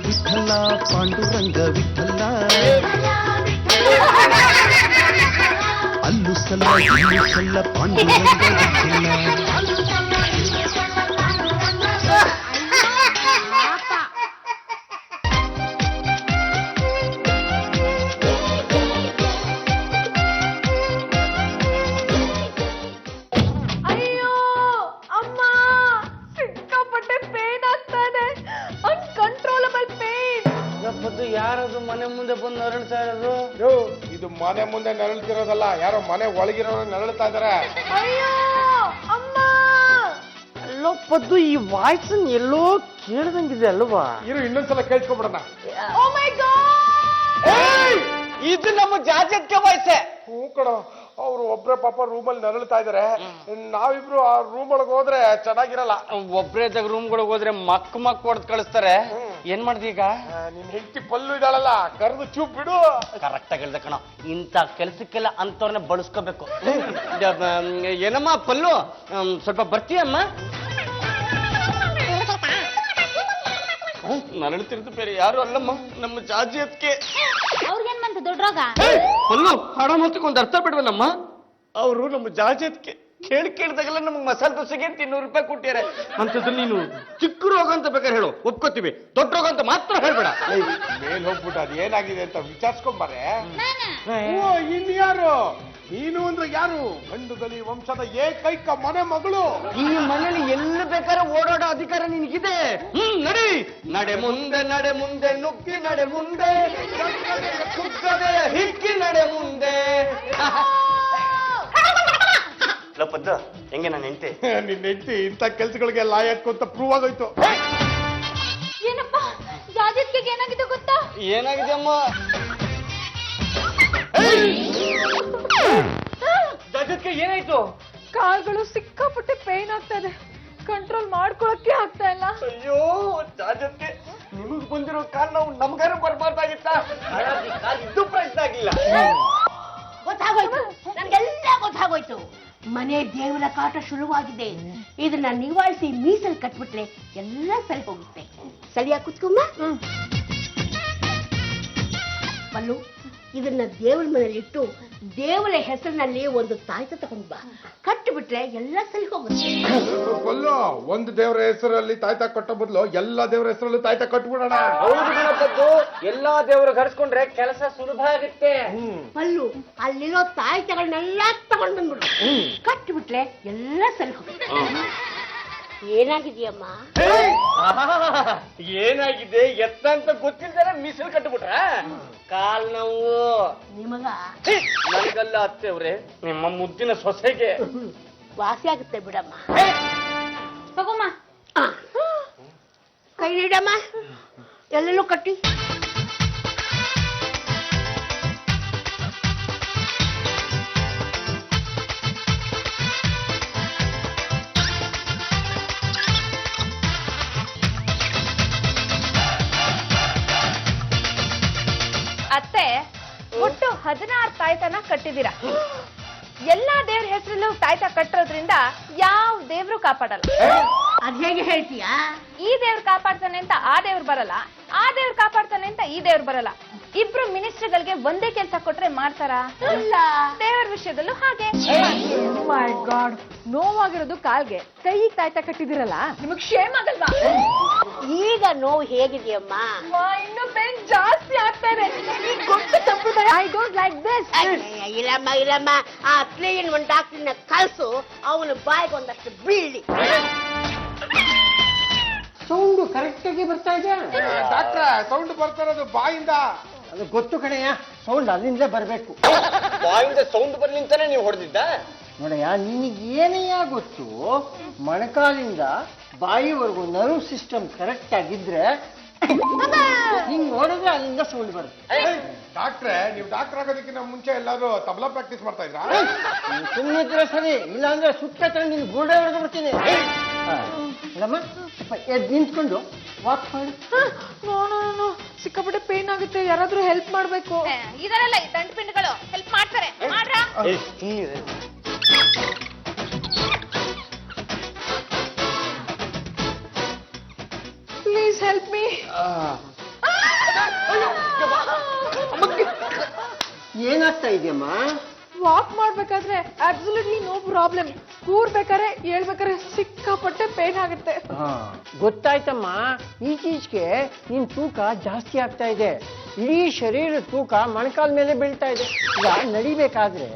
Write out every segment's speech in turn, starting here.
ವಿಠಲ ಪಾಂಡುರಂಗ ವಿಠಲ ಅಲ್ಲು ಸಲ ಇಲ್ಲು ಸಲ್ಲ ಪಾಂಡುರಂಗ ವಿಠಲ. ಯಾರದು ಮನೆ ಮುಂದೆ ಬಂದು ನರಳ್ತಾ ಇರೋದು? ಇದು ಮನೆ ಮುಂದೆ ನರಳ್ತಿರೋದಲ್ಲ, ಯಾರೋ ಮನೆ ಒಳಗಿರೋ ನರಳ್ತಾ ಇದಾರೆ. ಅಯ್ಯೋ ಅಮ್ಮ! ಎಲ್ಲೋ ಪದ್ದು ಈ ವಾಯ್ಸ್ ಎಲ್ಲೋ ಕೇಳ್ದಂಗಿದೆ ಅಲ್ವಾ? ಇರು ಇನ್ನೊಂದ್ಸಲ ಕೇಳ್ಸ್ಕೊಬಿಡೋಣ. ಓ ಮೈ ಗಾಡ್! ಇದು ನಮ್ಮ ಜಾಜತ್ಗೆ ವಾಯ್ಸೆ. ಹೂ ಕಣೋ, ಅವ್ರು ಒಬ್ರೆ ಪಾಪ ರೂಮಲ್ಲಿ ನರಳ್ತಾ ಇದಾರೆ. ನಾವಿಬ್ರು ಆ ರೂಮ್ ಒಳಗೆ ಹೋದ್ರೆ ಚೆನ್ನಾಗಿರಲ್ಲ. ಒಬ್ರೇ ರೂಮ್ಗಳಿಗೆ ಹೋದ್ರೆ ಮಕ್ ಹೊಡೆದ್ ಕಳಿಸ್ತಾರೆ. ಏನ್ ಮಾಡ್ದಿ ಈಗ? ನಿನ್ ಹೆಂಡತಿ ಪಲ್ಲು ಇದ್ದಾಳಲ್ಲ, ಕರೆದು ಚೂಪ್ ಬಿಡು. ಕರೆಕ್ಟ್ ಆಗಿ ಹೇಳ್ದೆ ಕಣ. ಇಂಥ ಕೆಲ್ಸಕ್ಕೆಲ್ಲ ಅಂತವ್ರನ್ನ ಬಳಸ್ಕೋಬೇಕು. ಏನಮ್ಮ ಪಲ್ಲು, ಸ್ವಲ್ಪ ಬರ್ತೀಯಮ್ಮ? ನರಳ್ತಿರ್ದು ಬೇರೆ ಯಾರು ಅಲ್ಲಮ್ಮ, ನಮ್ಮ ಜಾಜಿ ಅದಕ್ಕೆ. ಅವ್ರಿಗೇನ್ ಬಂತು ದೊಡ್ಡರೋಗ? ಪಲ್ಲು ಹಣ ಮೊತ್ತಕ್ಕೊಂದು ಅರ್ಥ ಬಿಡ್ವಲ್ಲಮ್ಮ. ಅವರು ನಮ್ಮ ಜಾಜಿ ಅದಕ್ಕೆ ಕೇಳ್ದಾಗೆಲ್ಲ ನಮ್ಗೆ ಮಸಾಲೆ ದೋಸೆಗೆ ₹200 ಕೊಟ್ಟಿದ್ದಾರೆ. ಅಂತದ್ದು ನೀನು ಚಿಕ್ಕ ರೋಗ ಅಂತ ಬೇಕಾದ್ರೆ ಹೇಳು, ಒಪ್ಕೋತೀವಿ. ದೊಡ್ಡ ರೋಗ ಅಂತ ಮಾತ್ರ ಹೇಳ್ಬೇಡ. ಮೇಲ್ ಹೋಗ್ಬಿಟ್ಟು ಅದು ಏನಾಗಿದೆ ಅಂತ ವಿಚಾರಿಸ್ಕೊಂಬಾರೆ. ಓ ಇನ್ಯಾರು? ನೀನು ಅಂದ್ರೆ ಯಾರು? ಗಂಡುಗಲಿ ವಂಶದ ಏಕೈಕ ಮನೆ ಮಗಳು. ಈ ಮನೇಲಿ ಎಲ್ಲ ಬೇಕಾದ್ರೆ ಓಡಾಡೋ ಅಧಿಕಾರ ನಿನಗಿದೆ. ನಡಿ, ನಡೆ ಮುಂದೆ, ನಡೆ ಮುಂದೆ, ನುಗ್ಗಿ ನಡೆ ಮುಂದೆ, ಕುಗ್ಗದೆ ಹಿಕ್ಕಿ ನಡೆ ಮುಂದೆ. ಲಪದ್ದ ಹೆಂಗೆ ನಾನು ಹೆಂಡತಿ? ನಿನ್ನ ಹೆಂಡತಿ ಇಂಥ ಕೆಲ್ಸಗಳಿಗೆ ಲಾಯಕ್ ಅಂತ ಪ್ರೂವ್ ಆಗೋಯ್ತು. ಏನಪ್ಪ ಜಾಜಿತ್ಗೆ ಏನಾಗಿದೆ ಗೊತ್ತಾ? ಏನಾಗಿದೆ ಅಮ್ಮ? ಜಾಜತ್ಗೆ ಏನಾಯ್ತು? ಕಾಲ್ಗಳು ಸಿಕ್ಕಾಪಟ್ಟೆ ಪೇನ್ ಆಗ್ತಾ ಇದೆ, ಕಂಟ್ರೋಲ್ ಮಾಡ್ಕೊಳಕ್ಕೆ ಆಗ್ತಾ ಇಲ್ಲ. ಅಯ್ಯೋ ಜಾಜತ್ಗೆ, ನಿಮಗ್ ಬಂದಿರೋ ಕಾಲ್ ನಾವು ನಮ್ಗಾರ ಬರ್ಬಾರ್ದಾಗಿತ್ತ? ಕಾಲ್ ಇದ್ದು ಪ್ರಯತ್ನ ಆಗಿಲ್ಲ. ಗೊತ್ತಾಗೋಯ್ತು, ನನ್ಗೆಲ್ಲ ಗೊತ್ತಾಗೋಯ್ತು. ಮನೆ ದೇವರ ಕಾಟ ಶುರುವಾಗಿದೆ. ಇದನ್ನ ನಿವಾಳಿಸಿ ಮೀಸಲು ಕಟ್ಬಿಟ್ರೆ ಎಲ್ಲ ಸರಿ ಹೋಗುತ್ತೆ. ಸರಿಯಾಗಿ ಕುತ್ಕೊಮ್ಮ. ಪಲ್ಲು, ಇದನ್ನ ದೇವರ ಮನೇಲಿ ಇಟ್ಟು ದೇವರ ಹೆಸರಿನಲ್ಲಿ ಒಂದು ತಾಯ್ತ ತಗೊಂಡ್ ಬಾ. ಕಟ್ಟಿಬಿಟ್ರೆ ಎಲ್ಲ ಸರಿ ಹೋಗುತ್ತೆ. ಕೊಲ್ಲು, ಒಂದು ದೇವರ ಹೆಸರಲ್ಲಿ ತಾಯ್ತ ಕಟ್ಟೋ ಬದಲು ಎಲ್ಲಾ ದೇವರ ಹೆಸರಲ್ಲೂ ತಾಯ್ತ ಕಟ್ಬಿಡೋಣ. ಹೌದು, ಎಲ್ಲಾ ದೇವರು ಕರ್ಸ್ಕೊಂಡ್ರೆ ಕೆಲಸ ಸುಲಭ ಆಗುತ್ತೆ. ಪಲ್ಲು, ಅಲ್ಲಿರೋ ತಾಯ್ತಗಳನ್ನೆಲ್ಲ ತಗೊಂಡ್ ಬಂದ್ಬಿಡು. ಕಟ್ಟಿಬಿಟ್ರೆ ಎಲ್ಲ ಸರಿ ಹೋಗುತ್ತೆ. ಏನಾಗಿದೆಯಮ್ಮ? ಏನಾಗಿದೆ ಎತ್ತ ಅಂತ ಗೊತ್ತಿಲ್ದಾರೆ ಮೀಸಲು ಕಟ್ಟಿಬಿಟ್ರ? ಕಾಲ್ ನೋವು ನಿಮಗ? ನನಗಲ್ಲ ಅತ್ತೆ ಅವ್ರೆ, ನಿಮ್ಮ ಮುದ್ದಿನ ಸೊಸೆಗೆ. ವಾಸಿ ಆಗುತ್ತೆ ಬಿಡಮ್ಮ. ತಗೋಮ್ಮ. ಕೈ ನೀಡಮ್ಮ, ಎಲ್ಲೆಲ್ಲೂ ಕಟ್ಟಿ. ಅತ್ತೆ, ಒಟ್ಟು 16 ತಾಯ್ತನ ಕಟ್ಟಿದ್ದೀರಾ. ಎಲ್ಲಾ ದೇವ್ರ ಹೆಸರಲ್ಲೂ ತಾಯ್ತ ಕಟ್ಟೋದ್ರಿಂದ ಯಾವ ದೇವ್ರು ಕಾಪಾಡಲ್ಲ. ಅದ್ ಹೇಗೆ ಹೇಳ್ತೀಯಾ? ಈ ದೇವ್ರು ಕಾಪಾಡ್ತಾನೆ ಅಂತ ಆ ದೇವ್ರು ಬರಲ್ಲ, ಆ ದೇವ್ರು ಕಾಪಾಡ್ತಾನೆ ಅಂತ ಈ ದೇವ್ರು ಬರಲ್ಲ. ಇಬ್ರು ಮಿನಿಸ್ಟರ್ಗಳಿಗೆ ಒಂದೇ ಕೆಲಸ ಕೊಟ್ರೆ ಮಾಡ್ತಾರಾ? ಇಲ್ಲ. ದೇವರ ವಿಷಯದಲ್ಲೂ ಹಾಗೆ. ಮೈ ಗಾಡ್, ನೋವಾಗಿರೋದು ಕಾಲ್ಗೆ, ಕೈಗೆ ತಾಯ್ತ ಕಟ್ಟಿದಿರಲ್ಲ, ನಿಮಗ್ ಶೇಮ್ ಆಗಲ್ವಾ? ಈಗ ನೋವು ಹೇಗಿದೆಯಮ್ಮ? ಇನ್ನು ಪೇನ್ ಜಾಸ್ತಿ ಆಗ್ತಾ ಇದೆ. I don't like this. ಇಲ್ಲಮ್ಮ ಇಲ್ಲಮ್ಮ, ಆ ಕ್ಲೀನ್ ಒಂದು ಡಾಕ್ಟರ್ನ ಕಳ್ಸು, ಅವನು ಬಾಯಿಗೆ ಒಂದಷ್ಟು ಬೀಳಿ. ಸೌಂಡ್ ಕರೆಕ್ಟ್ ಆಗಿ ಬರ್ತಾ ಇದೆ. ಡಾಕ್ಟ್ರ, ಸೌಂಡ್ ಬರ್ತಾ ಇರೋದು ಬಾಯಿಂದ. ಅದು ಗೊತ್ತು ಕಣಯ್ಯ, ಸೌಂಡ್ ಅಲ್ಲಿಂದ ಬರಬೇಕು. ಬಾಯಿಂದ ಸೌಂಡ್ ಬರ್ಲಿ ಅಂತಾನೆ ನೀವು ಹೊಡೆದಿದ್ದ? ನೋಡಯ್ಯ, ನಿನಗೇನಯ್ಯ ಗೊತ್ತು, ಮೊಣಕಾಲಿಂದ ಬಾಯಿವರೆಗೂ ನರ್ವ್ ಸಿಸ್ಟಮ್ ಕರೆಕ್ಟ್ ಆಗಿದ್ರೆ ಹಿಂಗ್ ನೋಡಿದ್ರೆ ಅಲ್ಲಿಂದ ಸೌಂಡ್ ಬರುತ್ತೆ. ಡಾಕ್ಟ್ರೆ, ನೀವು ಡಾಕ್ಟರ್ ಆಗೋದಕ್ಕಿಂತ ಮುಂಚೆ ಎಲ್ಲಾದ್ರೂ ತಬಲಾ ಪ್ರಾಕ್ಟೀಸ್ ಮಾಡ್ತಾ ಇದ್ರಾ? ಸುಮ್ಮನೆ ಇದ್ರೆ ಸರಿ, ಇಲ್ಲಾಂದ್ರೆ ಸುತ್ತ ನಿನ್ ಗೋಡೆ ಹೊಡೆದು ಬಿಡ್ತೀನಿ. ಅಲ್ಲಮ್ಮ, ಸ್ವಲ್ಪ ಎದ್ದು ನಿಂತ್ಕೊಂಡು ವಾಕ್ ಮಾಡಿ. ನೋ, ಸಿಕ್ಕಾಪಟ್ಟೆ ಪೇನ್ ಆಗುತ್ತೆ, ಯಾರಾದ್ರೂ ಹೆಲ್ಪ್ ಮಾಡ್ಬೇಕು. ಇದರಲ್ಲ ಈ ದಂಡ ಪಿಂಡ್ಗಳು ಹೆಲ್ಪ್ ಮಾಡ್ತಾರೆ. ಮಾಡ್ರಾ? Please help me. ಏನಾಗ್ತಾ ಇದೆಯಮ್ಮ? ವಾಕ್ ಮಾಡ್ಬೇಕಾದ್ರೆ ಅಬ್ಸಲ್ಯೂಟ್ಲಿ ನೋ ಪ್ರಾಬ್ಲಮ್. ಕೂರ್ಬೇಕಾದ್ರೆ ಹೇಳ್ಬೇಕಾದ್ರೆ ಸಿಕ್ಕಾಪಟ್ಟೆ ಪೇನ್ ಆಗುತ್ತೆ. ಗೊತ್ತಾಯ್ತಮ್ಮ, ಈಚೀಚೆಗೆ ನಿನ್ ತೂಕ ಜಾಸ್ತಿ ಆಗ್ತಾ ಇದೆ. ಇಡೀ ಶರೀರದ ತೂಕ ಮೊಣಕಾಲ ಮೇಲೆ ಬೀಳ್ತಾ ಇದೆ. ಈಗ ನಡಿಬೇಕಾದ್ರೆ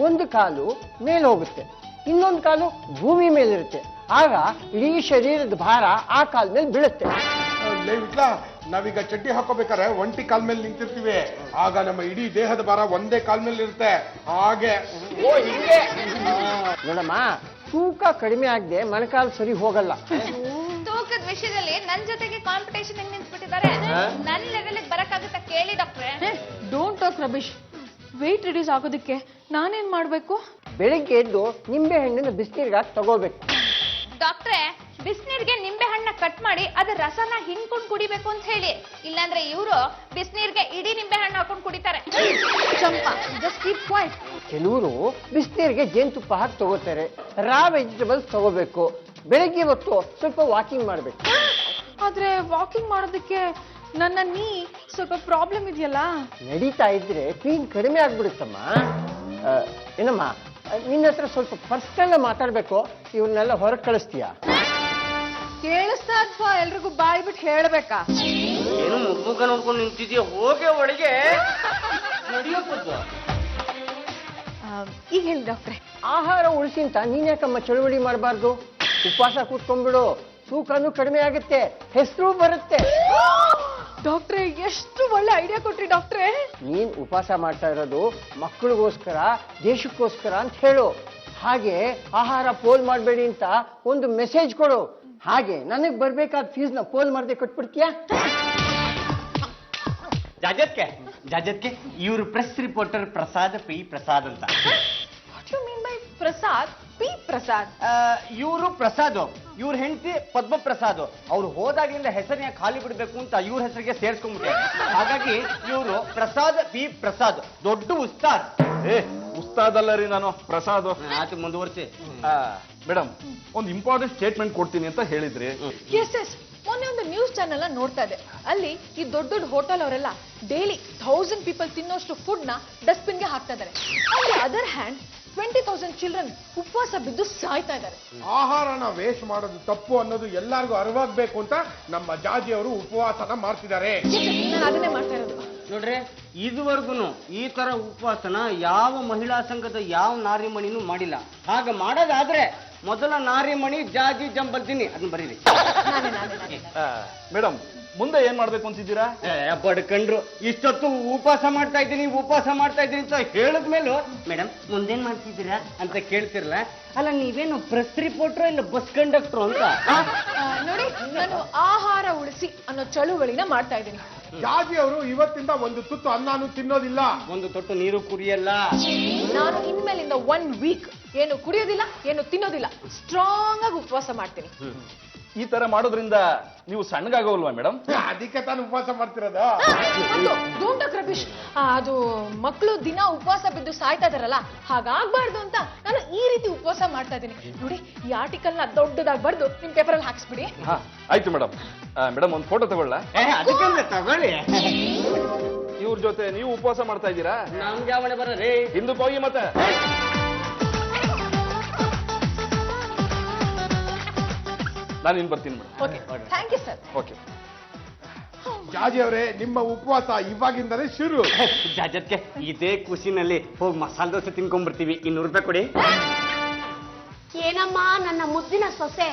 ಒಂದು ಕಾಲು ಮೇಲೆ ಹೋಗುತ್ತೆ, ಇನ್ನೊಂದು ಕಾಲು ಭೂಮಿ ಮೇಲಿರುತ್ತೆ. ಆಗ ಇಡೀ ಶರೀರದ ಭಾರ ಆ ಕಾಲ ಮೇಲೆ ಬೀಳುತ್ತೆ. ವಿಟ್ಲ, ನಾವೀಗ ಚಡ್ಡಿ ಹಾಕೋಬೇಕಾದ್ರೆ ಒಂಟಿ ಕಾಲ್ ಮೇಲೆ ನಿಂತಿರ್ತೀವಿ, ಆಗ ನಮ್ಮ ಇಡೀ ದೇಹದ ಭಾರ ಒಂದೇ ಕಾಲ್ ಮೇಲೆ ಇರುತ್ತೆ. ಹಾಗೆ ನೋಡಮ್ಮ, ತೂಕ ಕಡಿಮೆ ಆಗದೆ ಮೊಣಕಾಲು ಸರಿ ಹೋಗಲ್ಲ. ತೂಕದ ವಿಷಯದಲ್ಲಿ ನನ್ ಜೊತೆಗೆ ಕಾಂಪಿಟೇಷನ್ ಹೆಂಗ್ ನಿಂತ್ಬಿಟ್ಟಿದ್ದಾರೆ. ನನ್ ಲೆವೆಲ್ ಬರಕ್ಕಾಗುತ್ತಾ ಕೇಳಿ ಡಾಕ್ಟ್ರೆ. Don't talk rubbish. Weight reduce ಆಗೋದಕ್ಕೆ ನಾನೇನ್ ಮಾಡ್ಬೇಕು? ಬೆಳಿಗ್ಗೆ ಎದ್ದು ನಿಂಬೆ ಹಣ್ಣಿನ ಬಿಸಿನೀರ್ಗಾಗಿ ತಗೋಬೇಕು. ಡಾಕ್ಟ್ರೆ, ಬಿಸಿನೀರ್ಗೆ ನಿಂಬೆ ಹಣ್ಣ ಕಟ್ ಮಾಡಿ ಅದ್ರ ರಸನ ಹಿಂಡ್ಕೊಂಡು ಕುಡಿಬೇಕು ಅಂತ ಹೇಳಿ. ಇಲ್ಲಾಂದ್ರೆ ಇವರು ಬಿಸಿನೀರ್ಗೆ ಇಡೀ ನಿಂಬೆ ಹಣ್ಣು ಹಾಕೊಂಡು ಕುಡಿತಾರೆ. ಚಂಪಾ, ಜಸ್ಟ್ ಕೀಪ್ ಕ್ವೈಟ್. ಕೆಲವರು ಬಿಸಿನೀರಿಗೆ ಜೇನುತುಪ್ಪ ಹಾಕಿ ತಗೋತಾರೆ. ರಾ ವೆಜಿಟೇಬಲ್ಸ್ ತಗೋಬೇಕು. ಬೆಳಗ್ಗೆ ಹೊತ್ತು ಸ್ವಲ್ಪ ವಾಕಿಂಗ್ ಮಾಡಬೇಕು. ಆದ್ರೆ ವಾಕಿಂಗ್ ಮಾಡೋದಕ್ಕೆ ನನ್ನ ನೀ ಸ್ವಲ್ಪ ಪ್ರಾಬ್ಲಮ್ ಇದೆಯಲ್ಲ. ನಡೀತಾ ಇದ್ರೆ ಪೀನ್ ಕಡಿಮೆ ಆಗ್ಬಿಡುತ್ತಮ್ಮ. ಏನಮ್ಮ, ನಿನ್ನ ಹತ್ರ ಸ್ವಲ್ಪ ಪರ್ಸನಲ್ ಮಾತಾಡ್ಬೇಕು. ಇವನ್ನೆಲ್ಲ ಹೊರಗೆ ಕಳಿಸ್ತೀಯಾ? ಕೇಳಿಸ್ತಾ ಅಥವಾ ಎಲ್ರಿಗೂ ಬಾಯಿ ಬಿಟ್ಟು ಹೇಳ್ಬೇಕಾ? ಏನು ಮುಗ್ಮುಖ ನೋಡ್ಕೊಂಡು ನಿಂತಿದ್ಯಾ? ಹೋಗೆ ಒಳಗೆ ನಡೆಯೋದು. ಈಗ ಹೇಳಿ ಡಾಕ್ಟ್ರೆ. ಆಹಾರ ಉಳಿಸಿ ಅಂತ ನೀನ್ಯಾಕಮ್ಮ ಚಳುವಳಿ ಮಾಡಬಾರ್ದು? ಉಪವಾಸ ಕೂತ್ಕೊಂಡ್ಬಿಡು, ತೂಕನೂ ಕಡಿಮೆ ಆಗುತ್ತೆ, ಹೆಸರು ಬರುತ್ತೆ. ಡಾಕ್ಟ್ರೆ, ಎಷ್ಟು ಒಳ್ಳೆ ಐಡಿಯಾ ಕೊಟ್ರಿ ಡಾಕ್ಟ್ರೆ. ನೀನ್ ಉಪವಾಸ ಮಾಡ್ತಾ ಇರೋದು ಮಕ್ಕಳಿಗೋಸ್ಕರ, ದೇಶಕ್ಕೋಸ್ಕರ ಅಂತ ಹೇಳು. ಹಾಗೆ ಆಹಾರ ಪೋಲ್ ಮಾಡಬೇಡಿ ಅಂತ ಒಂದು ಮೆಸೇಜ್ ಕೊಡು. ಹಾಗೆ ನನಗ್ ಬರ್ಬೇಕಾದ ಫೀಸ್ನ ಪೋಲ್ ಮಾಡದೆ ಕೊಟ್ಬಿಡ್ತೀಯಾ? ಜಾಜತ್ಕೆ ಇವರು press reporter Prasad P Prasad ಅಂತ. What you mean by Prasad P Prasad? ಇವರು ಪ್ರಸಾದ್, ಇವ್ರ ಹೆಂಡತಿ ಪದ್ಮ ಪ್ರಸಾದ್. ಅವ್ರು ಹೋದಾಗಿಂದ ಹೆಸರಿನ ಖಾಲಿ ಬಿಡ್ಬೇಕು ಅಂತ ಇವ್ರ ಹೆಸರಿಗೆ ಸೇರ್ಸ್ಕೊಂಡ್ಬಿಟ್ಟೆ. ಹಾಗಾಗಿ ಇವರು ಪ್ರಸಾದ್ ಪಿ ಪ್ರಸಾದ್, ದೊಡ್ಡ ಉಸ್ತಾದ್. ಉಸ್ತಾದ್ ಅಲ್ಲ ರೀ, ನಾನು ಪ್ರಸಾದ್. ಆಯ್ತು, ಮುಂದುವರ್ಸಿ. ಮೇಡಮ್, ಒಂದು ಇಂಪಾರ್ಟೆಂಟ್ ಸ್ಟೇಟ್ಮೆಂಟ್ ಕೊಡ್ತೀನಿ ಅಂತ ಹೇಳಿದ್ರಿ. ಎಸ್ ಎಸ್, ಮೊನ್ನೆ ಒಂದು ನ್ಯೂಸ್ ಚಾನೆಲ್ ನೋಡ್ತಾ ಇದೆ. ಅಲ್ಲಿ ಈ ದೊಡ್ಡ ದೊಡ್ಡ ಹೋಟೆಲ್ ಅವರೆಲ್ಲ ಡೈಲಿ 1000 ಪೀಪಲ್ ತಿನ್ನೋಷ್ಟು ಫುಡ್ ನ ಡಸ್ಟ್ಬಿನ್ ಗೆ ಹಾಕ್ತಾ ಇದ್ದಾರೆ. On the other hand 20,000 children ಉಪವಾಸ ಬಿದ್ದು ಸಾಯ್ತಾ ಇದ್ದಾರೆ. ಆಹಾರನ ವೇಸ್ಟ್ ಮಾಡೋದು ತಪ್ಪು ಅನ್ನೋದು ಎಲ್ಲರಿಗೂ ಅರಿವಾಗ್ಬೇಕು ಅಂತ ನಮ್ಮ ಜಾಜಿ ಅವರು ಉಪವಾಸನ ಮಾಡ್ತಿದ್ದಾರೆ. ನಾನು ಅದನ್ನೇ ಮಾಡ್ತಾ ಇರೋದು. ನೋಡ್ರಿ, ಇದುವರೆಗೂ ಈ ತರ ಉಪವಾಸನ ಯಾವ ಮಹಿಳಾ ಸಂಘದ ಯಾವ ನಾರಿಮಣಿನೂ ಮಾಡಿಲ್ಲ. ಹಾಗ ಮಾಡೋದಾದ್ರೆ ಮೊದಲ ನಾರಿಮಣಿ ಜಾಜಿ ಜಂಬಲ್ದಿನಿ, ಅದನ್ನ ಬರೀರಿ. ಮೇಡಮ್, ಮುಂದೆ ಏನ್ ಮಾಡ್ಬೇಕು ಅಂತಿದ್ದೀರಾ? ಬಡ್ಕಂಡ್ರು ಇಷ್ಟೊತ್ತು ಉಪವಾಸ ಮಾಡ್ತಾ ಇದ್ದೀನಿ ಅಂತ ಹೇಳಿದ್ಮೇಲೂ ಮೇಡಮ್ ಮುಂದೇನ್ ಮಾಡ್ತಿದ್ದೀರಾ ಅಂತ ಕೇಳ್ತಿರಲ್ಲ. ಅಲ್ಲ, ನೀವೇನು ಪ್ರೆಸ್ ರಿಪೋರ್ಟ್ರು ಇಲ್ಲ ಬಸ್ ಕಂಡಕ್ಟ್ರು ಅಂತ? ನೋಡಿ, ನಾನು ಆಹಾರ ಉಳಿಸಿ ಅನ್ನೋ ಚಳುವಳಿನ ಮಾಡ್ತಾ ಇದ್ದೀನಿ. ಜಾಜಿ ಅವರು ಇವತ್ತಿಂದ ಒಂದು ತುತ್ತು ಅನ್ನನೂ ತಿನ್ನೋದಿಲ್ಲ, ಒಂದು ತೊಟ್ಟು ನೀರು ಕುಡಿಯಲ್ಲ. ನಾನು ಇನ್ಮೇಲಿಂದ 1 ವೀಕ್ ಏನು ಕುಡಿಯೋದಿಲ್ಲ, ಏನು ತಿನ್ನೋದಿಲ್ಲ, ಸ್ಟ್ರಾಂಗ್ ಆಗಿ ಉಪವಾಸ ಮಾಡ್ತೀನಿ. ಈ ತರ ಮಾಡೋದ್ರಿಂದ ನೀವು ಸಣ್ಣಗಾಗೋಲ್ವಾ ಮೇಡಮ್? ಅದಕ್ಕೆ ತಾನು ಉಪವಾಸ ಮಾಡ್ತಿರೋದು. Don't talk rubbish. ಅದು ಮಕ್ಕಳು ದಿನ ಉಪವಾಸ ಬಿದ್ದು ಸಾಯ್ತಾ ಇದಾರಲ್ಲ, ಹಾಗಾಗ್ಬಾರ್ದು ಅಂತ ನಾನು ಈ ರೀತಿ ಉಪವಾಸ ಮಾಡ್ತಾ ಇದ್ದೀನಿ. ನೋಡಿ, ಈ ಆರ್ಟಿಕಲ್ ನ ದೊಡ್ಡದಾಗಿ ಬರೆದು ನಿಮ್ ಪೇಪರ್ ಅಲ್ಲಿ ಹಾಕ್ಸ್ಬಿಡಿ. ಆಯ್ತು ಮೇಡಮ್. ಮೇಡಮ್, ಒಂದು ಫೋಟೋ ತಗೊಳ್ಳ? ಅದಕ್ಕೆ ತಗೊಳ್ಳಿ. ಇವ್ರ ಜೊತೆ ನೀವು ಉಪವಾಸ ಮಾಡ್ತಾ ಇದ್ದೀರಾ? ನಮ್ಗೆ ಯಾವಣೆ ಬರ್ರಿ, ಹಿಂದಕ್ಕೆ ಹೋಗಿ ಮತ್ತೆ. ನಾನು ಇನ್ ಬರ್ತೀನಿ madam. Okay, thank you sir. Okay. Jaji ಅವರೇ, ನಿಮ್ಮ ಉಪವಾಸ ಇವಾಗಿಂದಲೇ ಶುರು. ಜಾಜತ್ಗೆ ಇದೇ ಖುಷಿನಲ್ಲಿ ಹೋಗಿ ಮಸಾಲೆ ದೋಸೆ ತಿನ್ಕೊಂಡ್ಬರ್ತೀವಿ. 200 ರೂಪಾಯಿ ಕೊಡಿ. ಏನಮ್ಮ ನನ್ನ ಮುದ್ದಿನ ಸೊಸೆ,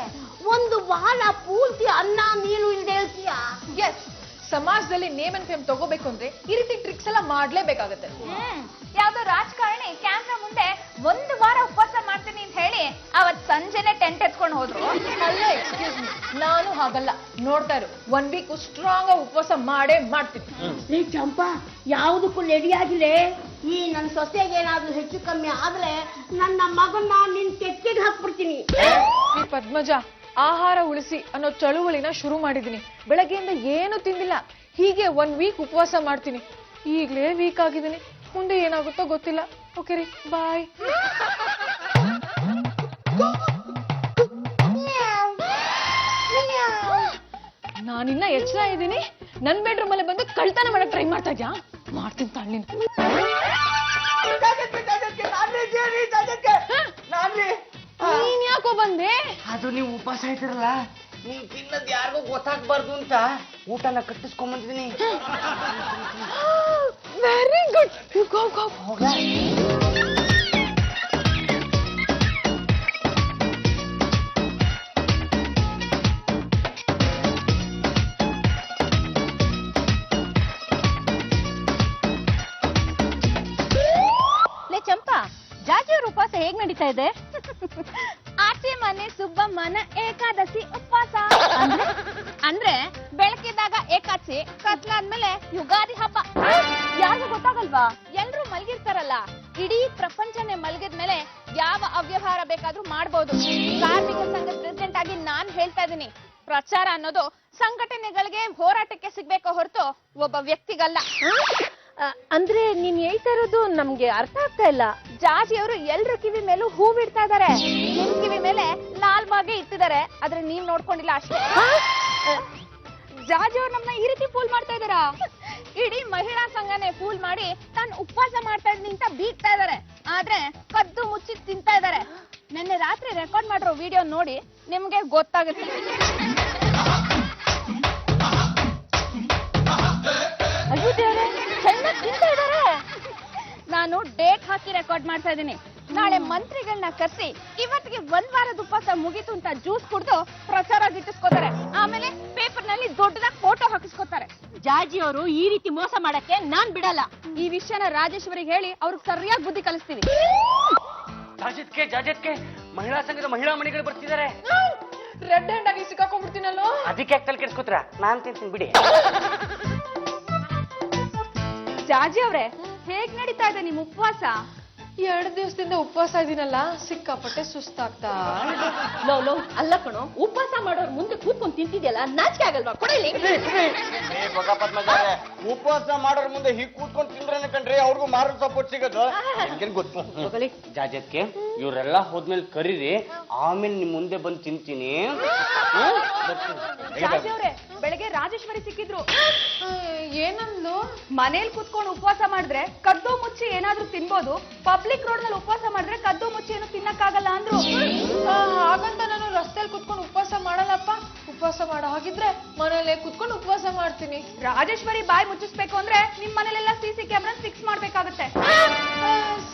ಒಂದು ವಾರ ಪೂರ್ತಿ ಅನ್ನ ನೀನು ಇಲ್ದೆ ಹೇಳ್ತೀಯಾ? ಎಸ್, ಸಮಾಜದಲ್ಲಿ ನೇಮ್ ಅಂಡ್ ಫೇಮ್ ತಗೋಬೇಕು ಅಂದ್ರೆ ಈ ರೀತಿ ಟ್ರಿಕ್ಸ್ ಎಲ್ಲ ಮಾಡ್ಲೇಬೇಕಾಗತ್ತೆ. ಯಾವ್ದೋ ರಾಜಕಾರಣಿ ಕ್ಯಾಮ್ರಾ ಮುಂದೆ 1 ವಾರ ಉಪವಾಸ ಮಾಡ್ತೀನಿ ಅಂತ ಹೇಳಿ ಅವತ್ ಸಂಜೆನೆ ಟೆಂಟ್ ಎತ್ಕೊಂಡು ಹೋದ್ರು. ಅಲ್ಲ, ಎಕ್ಸ್ಕ್ಯೂಸ್ ಮೀ, ನಾನು ಹಾಗಲ್ಲ. ನೋಡ್ತಾ ಇರು, 1 ವೀಕ್ ಸ್ಟ್ರಾಂಗ್ ಆಗಿ ಉಪವಾಸ ಮಾಡೇ ಮಾಡ್ತೀನಿ. ನೀ ಚಂಪಾ, ಯಾವುದಕ್ಕೂ ರೆಡಿ ಆಗಿಲ್ಲ. ಈ ನನ್ನ ಸೊಸೆಗೆ ಏನಾದ್ರೂ ಹೆಚ್ಚು ಕಮ್ಮಿ ಆದ್ರೆ ನನ್ನ ಮಗನ್ನ ನಿನ್ ಕೆಟ್ಟಿಗೆ ಹಾಕ್ಬಿಡ್ತೀನಿ. ಈ ಪದ್ಮಜ, ಆಹಾರ ಉಳಿಸಿ ಅನ್ನೋ ಚಳುವಳಿನ ಶುರು ಮಾಡಿದೀನಿ. ಬೆಳಗ್ಗೆಯಿಂದ ಏನು ತಿಂದಿಲ್ಲ. ಹೀಗೆ 1 ವೀಕ್ ಉಪವಾಸ ಮಾಡ್ತೀನಿ. ಈಗಲೇ ವೀಕ್ ಆಗಿದ್ದೀನಿ, ಮುಂದೆ ಏನಾಗುತ್ತೋ ಗೊತ್ತಿಲ್ಲ. ಓಕೆ ರೀ, ಬಾಯ್. ನಾನಿನ್ನ ಎಚ್ಚರ ಇದ್ದೀನಿ. ನನ್ ಬೆಡ್ರೂಮ್ ಅಲ್ಲಿ ಬಂದು ಕಳ್ತನ ಮಾಡಕ್ ಟ್ರೈ ಮಾಡ್ತಾ ಇದ್ಯಾ? ಮಾಡ್ತೀನಿ ತಳ್ಳಿನ. ನೀನ್ ಯಾಕೋ ಬಂದೆ? ಅದು ನೀವು ಉಪವಾಸ ಇದ್ದೀರಲ್ಲ, ನೀವು ತಿನ್ನದ್ ಯಾರಿಗೂ ಗೊತ್ತಾಗ್ಬಾರ್ದು ಅಂತ ಊಟನ ಕಟ್ಟಿಸ್ಕೊಂಬಂದಿದ್ದೀನಿ. Very good. ಗೋ ಗೋ. ಚಂಪಾ, ಜಾಜಿಯವ್ರ ಉಪವಾಸ ಹೇಗ್ ನಡೀತಾ ಇದೆ? ಆಚೆ ಮನೆ ಸುಬ್ಬಮ್ಮನ ಏಕಾದಶಿ ಉಪವಾಸ ಅಂದ್ರೆ ಬೆಳಕಿದ್ದಾಗ ಏಕಾದಶಿ, ಕತ್ಲಾದ್ಮೇಲೆ ಯುಗಾದಿ ಹಬ್ಬ. ಯಾರಿಗೂ ಗೊತ್ತಾಗಲ್ವಾ? ಎಲ್ರು ಮಲ್ಗಿರ್ತಾರಲ್ಲ, ಇಡೀ ಪ್ರಪಂಚನೇ ಮಲ್ಗಿದ್ಮೇಲೆ ಯಾವ ಅವ್ಯವಹಾರ ಬೇಕಾದ್ರೂ ಮಾಡ್ಬೋದು. ಕಾರ್ಮಿಕ ಸಂಘದ ಪ್ರೆಸಿಡೆಂಟ್ ಆಗಿ ನಾನ್ ಹೇಳ್ತಾ ಇದೀನಿ, ಪ್ರಚಾರ ಅನ್ನೋದು ಸಂಘಟನೆಗಳಿಗೆ ಹೋರಾಟಕ್ಕೆ ಸಿಗ್ಬೇಕೋ ಹೊರತು ಒಬ್ಬ ವ್ಯಕ್ತಿಗಲ್ಲ. ಅಂದ್ರೆ ನೀನ್ ಹೇಳ್ತಾ ಇರೋದು ನಮ್ಗೆ ಅರ್ಥ ಆಗ್ತಾ ಇಲ್ಲ. ಜಾಜಿಯವರು ಎಲ್ರ ಕಿವಿ ಮೇಲೂ ಹೂ ಬಿಡ್ತಾ ಇದಾರೆ, ನಿಮ್ ಕಿವಿ ಮೇಲೆ ಲಾಲ್ ಬಾಗೆ ಇಟ್ಟಿದ್ದಾರೆ, ಆದ್ರೆ ನೀವ್ ನೋಡ್ಕೊಂಡಿಲ್ಲ ಅಷ್ಟೇ. ಜಾಜಿಯವ್ರು ನಮ್ಮನ್ನ ಈ ರೀತಿ ಫೂಲ್ ಮಾಡ್ತಾ ಇದಾರ. ಇಡೀ ಮಹಿಳಾ ಸಂಘನೇ ಫೂಲ್ ಮಾಡಿ ತಾನು ಉಪವಾಸ ಮಾಡ್ತಾ ಇದೀನಿ ಅಂತ ಬೀಗ್ತಾ ಇದಾರೆ, ಆದ್ರೆ ಕದ್ದು ಮುಚ್ಚಿ ತಿಂತಾ ಇದಾರೆ. ನಿನ್ನೆ ರಾತ್ರಿ ರೆಕಾರ್ಡ್ ಮಾಡಿರೋ ವಿಡಿಯೋ ನೋಡಿ ನಿಮ್ಗೆ ಗೊತ್ತಾಗುತ್ತೆ. ಅಯ್ಯೋ ದೇವ್ರೆ, ಚೆನ್ನಾಗಿ ತಿಂತಾ ಇದಾರೆ. ನಾನು ಡೇಟ್ ಹಾಕಿ ರೆಕಾರ್ಡ್ ಮಾಡ್ತಾ ಇದ್ದೀನಿ. ನಾಳೆ ಮಂತ್ರಿಗಳನ್ನ ಕರೆಸಿ ಇವತ್ತಿಗೆ 1 ವಾರದ ಉಪವಾಸ ಮುಗೀತು ಅಂತ ಜ್ಯೂಸ್ ಕುಡಿದು ಪ್ರಚಾರ ಗಿಟ್ಟಿಸ್ಕೋತಾರೆ. ಆಮೇಲೆ ಪೇಪರ್ ನಲ್ಲಿ ದೊಡ್ಡದಾಗಿ ಫೋಟೋ ಹಾಕಿಸ್ಕೋತಾರೆ. ಜಾಜಿ ಅವರು ಈ ರೀತಿ ಮೋಸ ಮಾಡಕ್ಕೆ ನಾನ್ ಬಿಡಲ್ಲ. ಈ ವಿಷಯನ ರಾಜೇಶ್ವರಿಗೆ ಹೇಳಿ ಅವ್ರಿಗೆ ಸರಿಯಾಗಿ ಬುದ್ಧಿ ಕಲಿಸ್ತೀವಿ. ಜಾಜತ್ಗೆ ಮಹಿಳಾ ಸಂಘದ ಮಹಿಳಾ ಮಣಿಗಳು ಬರ್ತಿದ್ದಾರೆ. ರೆಡ್ ಹ್ಯಾಂಡ್ ಆಗಿ ಸಿಕ್ಕಾಕೊಂಡ್ಬಿಡ್ತೀನಲ್ಲೋ. ಅದಕ್ಕೆ ಯಾಕೆ ತಲೆ ಕೆಡ್ಸ್ಕೊತೀರಾ? ನಾನ್ ತಿಂತೀನಿ ಬಿಡಿ. ಜಾಜಿ ಅವ್ರೆ, ಹೇಗ್ ನಡೀತಾ ಇದೆ ನಿಮ್ ಉಪವಾಸ? 2 ದಿವಸದಿಂದ ಉಪವಾಸ ಇದೀನಲ್ಲ, ಸಿಕ್ಕಾಪಟ್ಟೆ ಸುಸ್ತಾಗ್ತಾ. ಲೋ ಅಲ್ಲ ಕಣೋ, ಉಪವಾಸ ಮಾಡೋರ್ ಮುಂದೆ ಕೂತ್ಕೊಂಡ್ ತಿಂತಿದ್ಯಲ್ಲ, ನಾಚಿಕೆ ಆಗಲ್ವಾ? ಕೊಡಲಿ. ಉಪವಾಸ ಮಾಡೋರ್ ಮುಂದೆ ಹೀಗ್ ಕೂತ್ಕೊಂಡು ತಿಂದ್ರೇನೆ ಕಣ್ರಿ ಅವ್ರಿಗೂ ಮಾರೋ ಸಪೋರ್ಟ್ ಸಿಗೋದು. ಗೊತ್ತು ಜಾಜತ್ಗೆ ಇವ್ರೆಲ್ಲ ಹೋದ್ಮೇಲೆ ಕರೀರಿ, ಆಮೇಲೆ ನಿಮ್ ಮುಂದೆ ಬಂದು ತಿಂತೀನಿ. ಜಾಜಿ ಅವ್ರೆ, ಬೆಳಗ್ಗೆ ರಾಜೇಶ್ವರಿ ಸಿಕ್ಕಿದ್ರು. ಏನಂದ್ಲು? ಮನೇಲಿ ಕುತ್ಕೊಂಡು ಉಪವಾಸ ಮಾಡಿದ್ರೆ ಕದ್ದು ಮುಚ್ಚಿ ಏನಾದ್ರೂ ತಿನ್ಬೋದು, ಪಬ್ಲಿಕ್ ರೋಡ್ ನಲ್ಲಿ ಉಪವಾಸ ಮಾಡಿದ್ರೆ ಕದ್ದು ಮುಚ್ಚಿ ಏನು ತಿನ್ನಕ್ಕಾಗಲ್ಲ ಅಂದ್ರು. ಹಾಗಂತ ನಾನು ರಸ್ತೆಯಲ್ಲಿ ಕುತ್ಕೊಂಡು ಉಪವಾಸ ಮಾಡಲ್ಲಪ್ಪ. ಉಪವಾಸ ಮಾಡೋ ಹಾಗಿದ್ರೆ ಮನೇಲೆ ಕುತ್ಕೊಂಡು ಉಪವಾಸ ಮಾಡ್ತೀನಿ. ರಾಜೇಶ್ವರಿ ಬಾಯಿ ಮುಚ್ಚಿಸ್ಬೇಕು ಅಂದ್ರೆ ನಿಮ್ ಮನೇಲೆಲ್ಲ ಸಿಸಿ ಕ್ಯಾಮ್ರಾ ಫಿಕ್ಸ್ ಮಾಡ್ಬೇಕಾಗತ್ತೆ.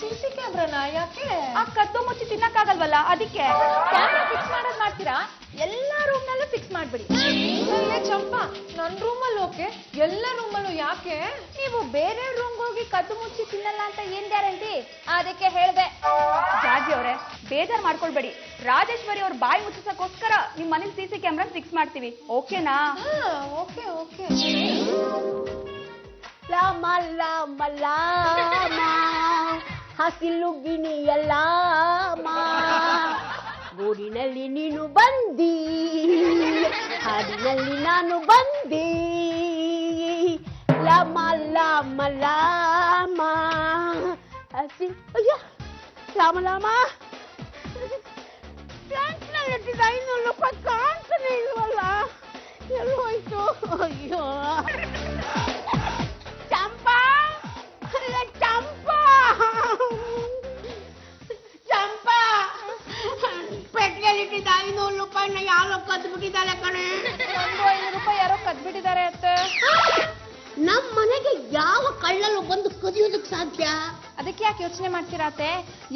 ಸಿಸಿ ಕ್ಯಾಮ್ರಾನ ಯಾಕೆ? ಆ ಕದ್ದು ಮುಚ್ಚಿ ತಿನ್ನಕ್ಕಾಗಲ್ವಲ್ಲ, ಅದಕ್ಕೆ ಕ್ಯಾಮ್ರಾ ಫಿಕ್ಸ್ ಮಾಡೋದ್ ಮಾಡ್ತೀರಾ? ಎಲ್ಲಾ ರೂಮ್ ನಲ್ಲೂ ಫಿಕ್ಸ್ ಮಾಡ್ಬಿಡಿ. ಚಂಪಾ, ನನ್ ರೂಮಲ್ಲಿ ಓಕೆ, ಎಲ್ಲ ರೂಮಲ್ಲೂ ಯಾಕೆ? ನೀವು ಬೇರೆ ರೂಮ್ ಹೋಗಿ ಕದ್ದು ಮುಚ್ಚಿ ತಿನ್ನಲ್ಲ ಅಂತ ಏನ್ ಗ್ಯಾರಂಟಿ? ಅದಕ್ಕೆ ಹೇಳ್ದೆ. ಜಾಜಿ ಅವ್ರೆ, ಬೇಜಾರ್ ಮಾಡ್ಕೊಳ್ಬೇಡಿ. ರಾಜೇಶ್ವರಿ ಅವ್ರ ಬಾಯಿ ಮುಚ್ಚಿಸಕ್ಕೋಸ್ಕರ ನಿಮ್ ಮನೇಲಿ ಸಿಸಿ ಕ್ಯಾಮ್ರಾ ಫಿಕ್ಸ್ ಮಾಡ್ತೀವಿ, ಓಕೆನಾ? Okay okay. ಲಾಮ ಲಾಮ ಲಾಮ ಹಸಿಲು ಗಿಣಿಯಲ್ಲ ಗೂಡಿನಲ್ಲಿ ನೀನು ಬಂದಿ, ಹಾಡಿನಲ್ಲಿ ನಾನು ಬಂದಿ. ಲಾಮ ಲಾಮ ಲಾಮ ಹಸಿಲು, ಅಯ್ಯೋ ಲಾಮ ಲಾಮ ಫ್ಲಾಟ್ನಲ್ಲಿಟ್ಟಿದ್ದ 500 ರೂಪಾಯಿ ಕಾಣ್ತಾನೆ ಇಲ್ವಲ್ಲ, ಎಲ್ಲಿ ಹೋಯ್ತು? ಅಯ್ಯೋ ಚಂಪಾ, ಚಂಪಾ ಚಂಪಾ, ಪೆಟ್ರೋಲಿಟ್ಟಿದ್ದ 500 ರೂಪಾಯಿನ ಯಾರೋ ಕದ್ದು ಬಿಟ್ಟಿದ್ದಾಳೆ ಕಣೆ. 500 ರೂಪಾಯಿ ಯಾರೋ ಕದ್ಬಿಟ್ಟಿದ್ದಾರೆ ಅತ್ತೆ. ನಮ್ ಮನೆಗೆ ಯಾವ ಕಳ್ಳಲು ಬಂದು ಕದಿಯೋದಕ್ ಸಾಧ್ಯ? ಅದಕ್ಕೆ ಯಾಕೆ ಯೋಚನೆ ಮಾಡ್ತೀರಾತೆ?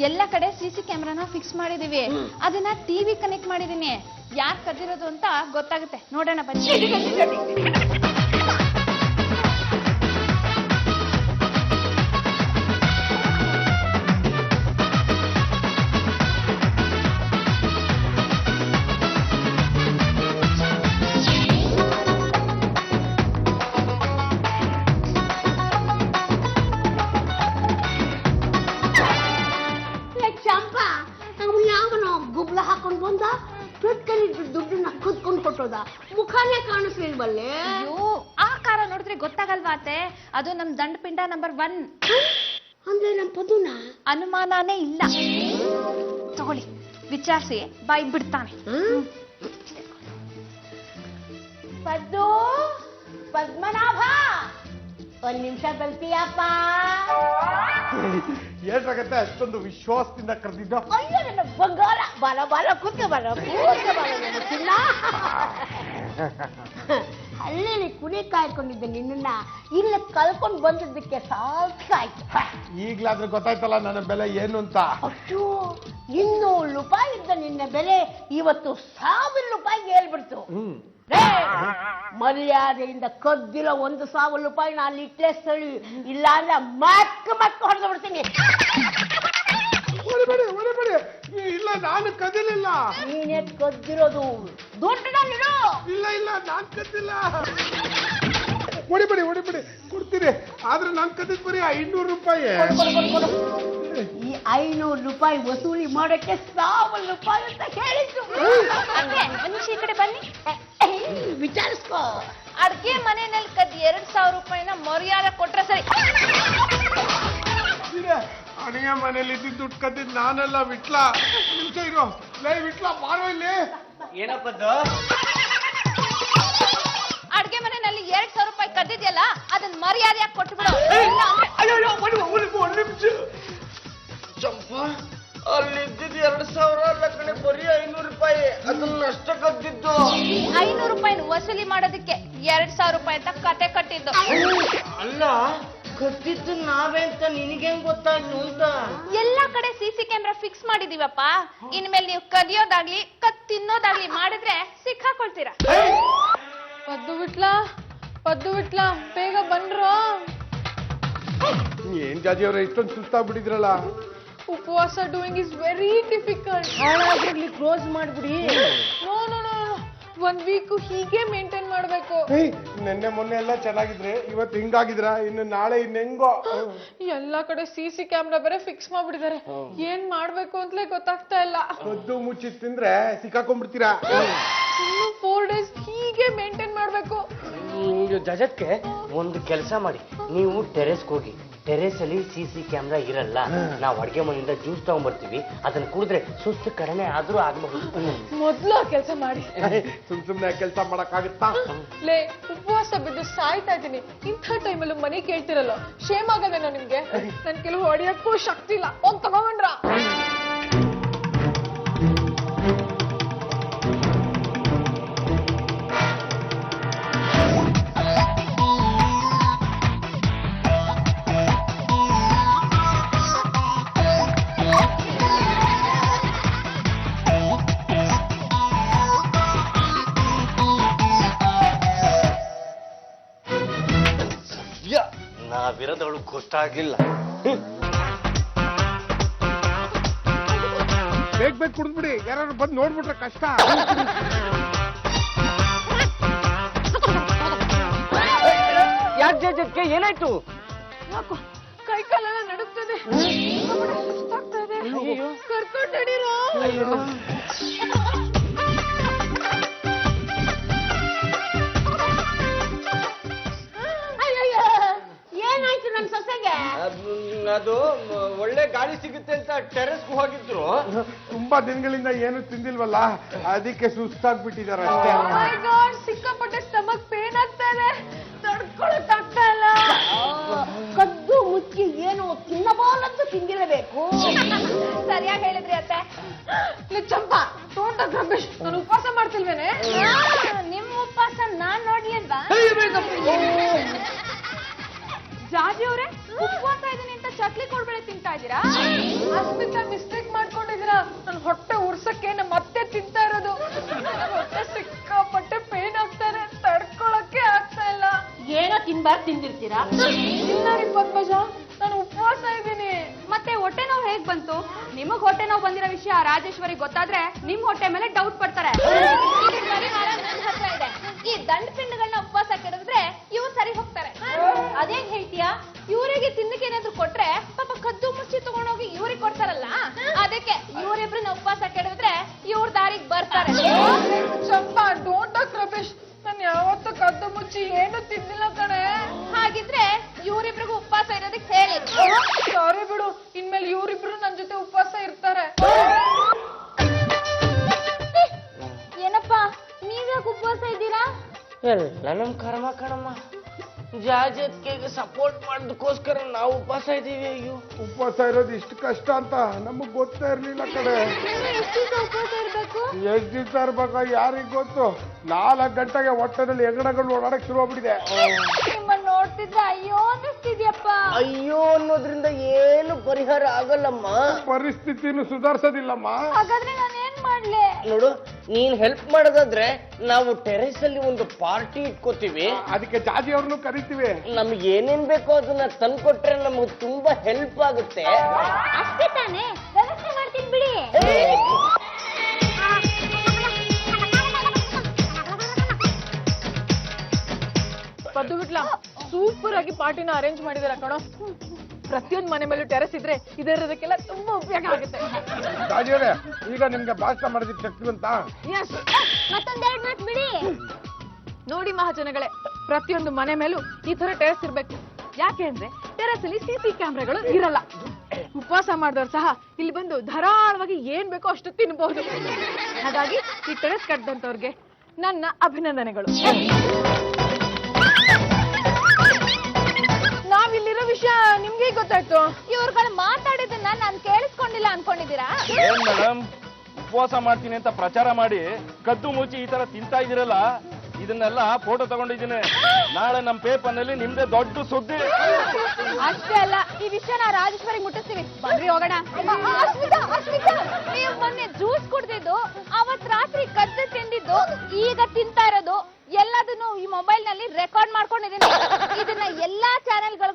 ಎಲ್ಲ ಕಡೆ ಸಿಸಿ ಕ್ಯಾಮ್ರಾನ ಫಿಕ್ಸ್ ಮಾಡಿದೀವಿ, ಅದನ್ನ ಟಿವಿ ಕನೆಕ್ಟ್ ಮಾಡಿದೀನಿ. ಯಾರ್ ಕದ್ದಿರೋದು ಅಂತ ಗೊತ್ತಾಗುತ್ತೆ, ನೋಡೋಣ ಬನ್ನಿ. ಚಂಪಾ, ಯಾವನೋ ಗುಬ್ಲ ಹಾಕೊಂಡ್ ಬಂದ, ಪೆಟ್ಕಲ್ಲಿ ದುಡ್ಡನ್ನ ಕದ್ಕೊಂಡ್ ಕೊಟ್ಟೋದ, ಮುಖಾನೇ ಕಾಣಿಸ್ಲಿಲ್ವಲ್ಲೇ? ಅಯ್ಯೋ, ಆ ಕಾರ ನೋಡಿದ್ರೆ ಗೊತ್ತಾಗಲ್ವಾ ಅತ್ತೆ? ಅದು ನಮ್ ದಂಡಪಿಂಡ ನಂಬರ್ 1. ಅಂದ್ರೆ ನಮ್ ಪದುನ ಅನುಮಾನನೇ ಇಲ್ಲ. ತಗೊಳ್ಳಿ, ವಿಚಾರಿಸಿ ಬಾಯ್ ಬಿಡ್ತಾನೆ. ಪದ್ದು, ಪದ್ಮನಾಭ, ಒಂದ್ ನಿಮಿಷ ಬರ್ತೀಯಪ್ಪ? ಏನಾಗತ್ತೆ ಅಷ್ಟೊಂದು ವಿಶ್ವಾಸದಿಂದ ಕರೆದಿದ್ದ? ಅಯ್ಯೋ ನನ್ನ ಬಂಗಾರ, ಬಾಲ ಬಾಲ ಕೂತು ಬಾಲ ನನ್ನ ಚಿನ್ನ. ಅಲ್ಲಿ ಕುಣಿ ಕಾಯ್ಕೊಂಡಿದ್ದೆ ನಿನ್ನ, ಇಲ್ಲಿ ಕಳ್ಕೊಂಡು ಬಂದಿದ್ದಕ್ಕೆ ಸಾಕಾಯ್ತು. ಈಗ್ಲಾದ್ರೂ ಗೊತ್ತಾಯ್ತಲ್ಲ ನನ್ನ ಬೆಲೆ ಏನು ಅಂತ. ಅಷ್ಟು 200 ರೂಪಾಯಿ ಇದ್ದ ನಿನ್ನ ಬೆಲೆ ಇವತ್ತು 1000 ರೂಪಾಯಿಗೆ ಹೇಳ್ಬಿಡ್ತು. ಮರ್ಯಾದೆಯಿಂದ ಕದ್ದಿರೋ 1,000 ರೂಪಾಯಿ ನಾನು ಇಟ್ಲೇ ಸಳಿ, ಇಲ್ಲ ಅಂದ್ರೆ ಮಕ್ಕ ಹೊಡೆದು ಬಿಡ್ತೀನಿ. ಹೊಡಿಬೇಡಿ, ಇಲ್ಲ ನಾನು ಕದಿಲಿಲ್ಲ. ನೀನೇ ಕದ್ದಿರೋದು, ದುಡ್ಡಿನಲ್ಲಿರೋ. ಇಲ್ಲ ನಾನ್ ಕದ್ದಿಲ್ಲ. ಹೊಡಿಬೇಡಿ ಕೊಡ್ತೀನಿ, ಆದ್ರೆ ನಾನ್ ಕದ್ದಿದ್ ಬರೀ 500 ರೂಪಾಯಿ. ಈ 500 ರೂಪಾಯಿ ವಸೂಲಿ ಮಾಡಕ್ಕೆ 1000 ರೂಪಾಯಿ ಅಂತ ಹೇಳಿದ್ದು. ಮನುಷ್ಯ ಈ ಕಡೆ ಬನ್ನಿ. ವಿಚಾರಿಸ್ಕೋ. ಅಡ್ಗೆ ಮನೆಯಲ್ಲಿ ಕದ್ 2,000 ರೂಪಾಯಿನ ಮರ್ಯಾದೆ ಕೊಟ್ರೆ ಸರಿ. ಅಡಿಗೆ ಮನೇಲಿ ಇದ್ದಿದ್ದು ದುಡ್ಡು ಕದ್ದಿದ್ ನಾನೆಲ್ಲ. ವಿಟ್ಲ ನಿಮಿಷ ಇರೋ. ವಿಟ್ಲ ಬಾರೋ ಇಲ್ಲಿ. ಏನಪ್ಪದ್ದು? ಅಡ್ಗೆ ಮನೆಯಲ್ಲಿ 2,000 ರೂಪಾಯಿ ಕದ್ದಿದ್ಯಲ್ಲ, ಅದನ್ನ ಮರ್ಯಾದೆಯಾಗಿ ಕೊಟ್ಬಿಡು. ಒಂದ್ ನಿಮಿಷ. ಚಂಪಾ, ಅಲ್ಲಿದ್ದಿದ್ದು 2,000 ಅಲ್ಲ ಕಣೆ, ಬರೀ 500 ರೂಪಾಯಿ. ಅದನ್ನ ಅಷ್ಟ ಕದ್ದಿದ್ದು. 500 ರೂಪಾಯಿನ ವಸೂಲಿ ಮಾಡೋದಕ್ಕೆ 2,000 ರೂಪಾಯಿ ಅಂತ ಕತೆ ಕಟ್ಟಿದ್ದು. ಅಲ್ಲ, ಕದ್ದಿದ್ದು ನಾವೇ ಅಂತ ನಿನಗೇನ್ ಗೊತ್ತಾಯ್ತು ಅಂತ? ಎಲ್ಲಾ ಕಡೆ CC ಕ್ಯಾಮೆರಾ ಫಿಕ್ಸ್ ಮಾಡಿದೀವಪ್ಪ. ಇನ್ಮೇಲೆ ನೀವು ಕದಿಯೋದಾಗ್ಲಿ ತಿನ್ನೋದಾಗ್ಲಿ ಮಾಡಿದ್ರೆ ಸಿಕ್ಕಾಕೊಳ್ತೀರಾ. ಪದ್ದು ಬಿಟ್ಲಾ ಬೇಗ ಬನ್ರೋ. ಏನ್ ಜಾಜಿ ಅವ್ರೆ ಇಷ್ಟೊಂದು ಸುಸ್ತಾಗ್ಬಿಟ್ಟಿದ್ರಲ್ಲ? ಉಪವಾಸ ಡೂಯಿಂಗ್ ಇಸ್ ವೆರಿ ಡಿಫಿಕಲ್ಟ್. ಹಾಳಾಗ್ಲಿ ಕ್ಲೋಸ್ ಮಾಡ್ಬಿಡಿ. ನೋ 1 ವೀಕ್ ಹೀಗೆ ಮೇಂಟೈನ್ ಮಾಡ್ಬೇಕು. ನಿನ್ನೆ ಮೊನ್ನೆ ಎಲ್ಲ ಚೆನ್ನಾಗಿದ್ರೆ ಇವತ್ತು ಹಿಂಗಾಗಿದ್ರ, ಇನ್ನು ನಾಳೆ ಇನ್ನೆಂಗೋ. ಎಲ್ಲಾ ಕಡೆ CC ಕ್ಯಾಮ್ರಾ ಬೇರೆ ಫಿಕ್ಸ್ ಮಾಡ್ಬಿಟ್ಟಿದ್ದಾರೆ. ಏನ್ ಮಾಡ್ಬೇಕು ಅಂತಲೇ ಗೊತ್ತಾಗ್ತಾ ಇಲ್ಲ. ಕದ್ದು ಮುಚ್ಚಿ ತಿಂದ್ರೆ ಸಿಕ್ಕಾಕೊಂಡ್ಬಿಡ್ತೀರಾ. ಇನ್ನು 4 ಡೇಸ್ ಹೀಗೆ ಮೇಂಟೈನ್ ಮಾಡ್ಬೇಕು. ಜಜತ್ಗೆ ಒಂದು ಕೆಲಸ ಮಾಡಿ, ನೀವು ಟೆರೆಸ್ಗೆ ಹೋಗಿ. ಟೆರೆಸ್ ಅಲ್ಲಿ CC ಕ್ಯಾಮ್ರಾ ಇರಲ್ಲ. ನಾವು ಅಡ್ಗೆ ಮನೆಯಿಂದ ಜ್ಯೂಸ್ ತಗೊಂಡ್ಬರ್ತೀವಿ, ಅದನ್ನ ಕುಡಿದ್ರೆ ಸುಸ್ತು ಕಡಿಮೆ ಆದ್ರೂ ಆಗಬಹುದು. ಮೊದ್ಲು ಕೆಲಸ ಮಾಡಿ. ಸುಮ್ನೆ ಕೆಲಸ ಮಾಡಕ್ಕಾಗತ್ತಾ? ಲೇ, ಉಪವಾಸ ಬಿದ್ದು ಸಾಯ್ತಾ ಇದ್ದೀನಿ. ಇಂಥ ಟೈಮಲ್ಲೂ ಮನೆ ಕೇಳ್ತಿರಲ್ಲ, ಶೇಮ್ ಆಗದೇನೋ ನಿಮ್ಗೆ? ನನ್ ಕೆಲವು ಹೊಡಿಯಕ್ಕೂ ಶಕ್ತಿ ಇಲ್ಲ. ಹೋಗ್ ತಗೊಂಡ್ರ. ನಾವಿರೋದವಳು ಗೊತ್ತಾಗಿಲ್ಲ. ಬೇಗ ಕುಡಿದ್ಬಿಡಿ, ಯಾರು ಬಂದು ನೋಡ್ಬಿಟ್ರೆ ಕಷ್ಟ. ಯಾಕೆ ಜಜತ್ಗೆ ಏನಾಯ್ತು? ಯಾಕೋ ಕೈ ಕಾಲೆಲ್ಲ ನಡುಗ್ತದೆ, ಸುಸ್ತಾಗ್ತಾ ಇದೆ. ಕರ್ಕೊಂಡು ನಡೀರೋ. ಏನಾಯ್ತು ನನ್ ಸೊಸೆಗೆ? ಅದು ಒಳ್ಳೆ ಗಾಳಿ ಸಿಗುತ್ತೆ ಅಂತ ಟೆರೆಸ್ಗೆ ಹೋಗಿದ್ರು. ತುಂಬಾ ದಿನಗಳಿಂದ ಏನು ತಿಂದಿಲ್ವಲ್ಲ, ಅದಕ್ಕೆ ಸುಸ್ತಾಗ್ಬಿಟ್ಟಿದಾರೆ ಅಷ್ಟೇ. ಮೈ ಗಾಡ್, ಸಿಕ್ಕಾಪಟ್ಟೆ ಸ್ಟಮಕ್ ಪೇನ್ ಆಗ್ತಾ ಇದೆ, ತಡ್ಕೊಳಕ್ ಆಗ್ತಾ ಇಲ್ಲ. ಕದ್ದು ಮುಚ್ಚಿ ಏನು ತಿನ್ನಬಾರದ್ದು ತಿಂದಿರಬೇಕು. ಸರಿಯಾಗಿ ಹೇಳಿದ್ರಿ ಅತ್ತೆ. ಚಂಪಾ, ತೋಟ ರಮೇಶ್, ನಾನು ಉಪವಾಸ ಮಾಡ್ತಿಲ್ವೇನೆ? ನಿಮ್ ಉಪವಾಸ ನಾನ್ ನೋಡ್ಲಿಲ್ವಾ? ಜಾಜಿ ಅವ್ರೆ, ಉಪವಾಸ ಇದೀನಿ ಅಂತ ಚಕ್ಲಿ ಕೊಡ್ಬೇಳೆ ತಿಂತಾ ಇದ್ದೀರಾ? ಅಸ್ಮಿತಾ ಮಿಸ್ಟೇಕ್ ಮಾಡ್ಕೊಂಡಿದ್ದೀರಾ. ನನ್ ಹೊಟ್ಟೆ ಉರ್ಸಕ್ಕೆ ಮತ್ತೆ ತಿಂತಾ ಇರೋದು. ಹೊಟ್ಟೆ ಸಿಕ್ಕಾಪಟ್ಟೆ ಪೇನ್ ಆಗ್ತಾರೆ, ತಡ್ಕೊಳಕ್ಕೆ ಆಗ್ತಾ ಇಲ್ಲ. ಏನೋ ತಿನ್ಬಾರ್ದು ತಿಂದಿರ್ತೀರಾ? ಇಲ್ಲ ರೀ ಪದ್ಮಜ, ನಾನು ಉಪವಾಸ ಇದ್ದೀನಿ. ಮತ್ತೆ ಹೊಟ್ಟೆ ನೋವು ಹೇಗ್ ಬಂತು? ನಿಮಗ್ ಹೊಟ್ಟೆ ನೋವು ಬಂದಿರೋ ವಿಷಯ ರಾಜೇಶ್ವರಿ ಗೊತ್ತಾದ್ರೆ ನಿಮ್ ಹೊಟ್ಟೆ ಮೇಲೆ ಡೌಟ್ ಪಡ್ತಾರೆ. ಈ ಪರಿಹಾರ ನನ್ ಹತ್ರ ಇದೆ. ಈ ದಂಡ ಪಿಂಡಗಳನ್ನ ಉಪವಾಸ ಕೆಡವಿದ್ರೆ ಇವ್ರು ಸರಿ ಹೋಗ್ತಾರೆ. ಅದೇನ್ ಹೇಳ್ತೀಯಾ? ಇವರಿಗೆ ತಿನ್ನಕ್ಕೆ ಏನಾದ್ರು ಕೊಟ್ರೆ ಪಾಪ ಕದ್ದು ಮುಚ್ಚಿ ತಗೊಂಡೋಗಿ ಇವ್ರಿಗೆ ಕೊಡ್ತಾರಲ್ಲ, ಅದಕ್ಕೆ ಇವರಿಬ್ರನ್ನ ಉಪವಾಸ ಕೆಡವಿದ್ರೆ ಇವ್ರ ದಾರಿಗೆ ಬರ್ತಾರೆ. ಚಂಪಾ, ಡೋಂಟ್ ಟಾಕ್ ರಮೇಶ್. ನಾನು ಯಾವತ್ತೂ ಕದ್ದು ಮುಚ್ಚಿ ಏನು ತಿನ್ನಿಲ್ಲ ಕಣೆ. ಹಾಗಿದ್ರೆ ಇವರಿಬ್ರಿಗೂ ಉಪವಾಸ ಇರೋದಕ್ಕೆ ಹೇಳಿ. ಸಾರಿ ಬಿಡು, ಇನ್ಮೇಲೆ ಇವರಿಬ್ರು ನನ್ ಜೊತೆ ಉಪವಾಸ ಇರ್ತಾರೆ. ಏನಪ್ಪಾ, ನೀವ್ಯಾಕೆ ಉಪವಾಸ ಇದ್ದೀರಾ? ಎಲ್ಲ ನಮ್ ಕರ್ಮ ಕಣಮ್ಮ. ಜಾಜತ್ಗೆ ಸಪೋರ್ಟ್ ಮಾಡೋದಕ್ಕೋಸ್ಕರ ನಾವು ಉಪವಾಸ ಇದೀವಿ. ಅಯ್ಯೋ, ಉಪವಾಸ ಇರೋದು ಇಷ್ಟು ಕಷ್ಟ ಅಂತ ನಮಗ್ ಗೊತ್ತೇ ಇರ್ಲಿಲ್ಲ ಕಡೆ. ಎಷ್ಟ್ ದಿವಸ ಇರ್ಬೇಕು ಯಾರಿಗ್ ಗೊತ್ತು. 4 ಗಂಟೆಗೆ ಹೊಟ್ಟೆನಲ್ಲಿ ಹೆಗಣಗಳು ಓಡಾಡಕ್ ಶುರು ಆಗ್ಬಿಟ್ಟಿದೆ. ನಿಮ್ಮನ್ನ ನೋಡ್ತಿದ್ರೆ ಅಯ್ಯೋ ಅನ್ನಿಸ್ತಿದ್ಯಪ್ಪ. ಅಯ್ಯೋ ಅನ್ನೋದ್ರಿಂದ ಏನು ಪರಿಹಾರ ಆಗಲ್ಲಮ್ಮ. ಪರಿಸ್ಥಿತಿನೂ ಸುಧಾರಿಸೋದಿಲ್ಲಮ್ಮ. ಹಾಗಾದ್ರೆ ನಾನೇನ್ ಮಾಡ್ಲೆ? ನೋಡು, ನೀನ್ ಹೆಲ್ಪ್ ಮಾಡೋದಾದ್ರೆ ನಾವು ಟೆರೆಸ್ ಅಲ್ಲಿ ಒಂದು ಪಾರ್ಟಿ ಇಟ್ಕೋತೀವಿ. ಅದಕ್ಕೆ ಜಾಜಿ ಅವ್ರನ್ನು ಕರಿತೀವಿ. ನಮ್ಗೆ ಏನೇನ್ ಬೇಕೋ ಅದನ್ನ ತಂದ್ಕೊಟ್ರೆ ನಮ್ಗೆ ತುಂಬಾ ಹೆಲ್ಪ್ ಆಗುತ್ತೆ. ಅಷ್ಟೇ ತಾನೇ, ವ್ಯವಸ್ಥೆ ಮಾಡ್ತೀನಿ ಬಿಡಿ. ಪದ್ದು ಬಿಟ್ಲ ಸೂಪರ್ ಆಗಿ ಪಾರ್ಟಿನ ಅರೇಂಜ್ ಮಾಡಿದಾರ ಕಣೋ. ಪ್ರತಿಯೊಂದು ಮನೆ ಮೇಲೂ ಟೆರೆಸ್ ಇದ್ರೆ ಇದರದಕ್ಕೆಲ್ಲ ತುಂಬಾ ಉಪಯೋಗ ಆಗುತ್ತೆ. ಜಾಜಿ ಅವರೇ, ಈಗ ನಿಮ್ಗೆ ಭಾಷಣ ಮಾಡೋದಕ್ಕೆ ಶಕ್ತಿ ಅಂತ. ಎಸ್, ಮತ್ತೊಂದೆರಡು ಮಾತು ಬಿಡಿ. ನೋಡಿ ಮಹಾಜನಗಳೇ, ಪ್ರತಿಯೊಂದು ಮನೆ ಮೇಲೂ ಈ ತರ ಟೆರೆಸ್ ಇರ್ಬೇಕು. ಯಾಕೆ ಅಂದ್ರೆ ಟೆರೆಸ್ ಅಲ್ಲಿ ಸಿಸಿ ಕ್ಯಾಮ್ರಾಗಳು ಇರಲ್ಲ. ಉಪವಾಸ ಮಾಡಿದವ್ರು ಸಹ ಇಲ್ಲಿ ಬಂದು ಧಾರಾಳವಾಗಿ ಏನ್ ಬೇಕೋ ಅಷ್ಟು ತಿನ್ಬಹುದು. ಹಾಗಾಗಿ ಈ ಟೆರೆಸ್ ಕಟ್ಟದಂತವ್ರಿಗೆ ನನ್ನ ಅಭಿನಂದನೆಗಳು. ನಾವಿಲ್ಲಿರೋ ವಿಷಯ ನಿಮ್ಗೆ ಗೊತ್ತಾಯ್ತು. ಇವ್ರುಗಳು ಮಾತಾಡಿದ್ದನ್ನ ನಾನು ಕೇಳಿಸ್ಕೊಂಡಿಲ್ಲ ಅನ್ಕೊಂಡಿದ್ದೀರಾ? ಏನ್ ಮೇಡಮ್, ಉಪವಾಸ ಮಾಡ್ತೀನಿ ಅಂತ ಪ್ರಚಾರ ಮಾಡಿ ಕದ್ದು ಮುಚ್ಚಿ ಈ ತರ ತಿಂತಾ ಇದೀರಲ್ಲ, ಇದನ್ನೆಲ್ಲ ಫೋಟೋ ತಗೊಂಡಿದ್ದೀನಿ. ನಾಳೆ ನಮ್ಮ ಪೇಪರ್ ನಲ್ಲಿ ನಿಮ್ದೇ ದೊಡ್ಡ ಸುದ್ದಿ. ಅಷ್ಟೇ ಅಲ್ಲ, ಈ ವಿಷಯನ ರಾಜೇಶ್ವರಿಗೆ ಮುಟ್ಟಿಸ್ತೀವಿ. ಬನ್ರಿ ಹೋಗೋಣ. ಅಸ್ಮಿತಾ, ನೀವು ಮೊನ್ನೆ ಜ್ಯೂಸ್ ಕುಡ್ದಿದ್ದು, ಅವತ್ ರಾತ್ರಿ ಕದ್ದು ತಿಂದಿದ್ದು, ಈಗ ತಿಂತಾ ಇರೋದು ಎಲ್ಲದನ್ನು ಈ ಮೊಬೈಲ್ ನಲ್ಲಿ ರೆಕಾರ್ಡ್ ಮಾಡ್ಕೊಂಡಿದ್ದೀನಿ. ಇದನ್ನ ಎಲ್ಲಾ ಚಾನೆಲ್ಗಳು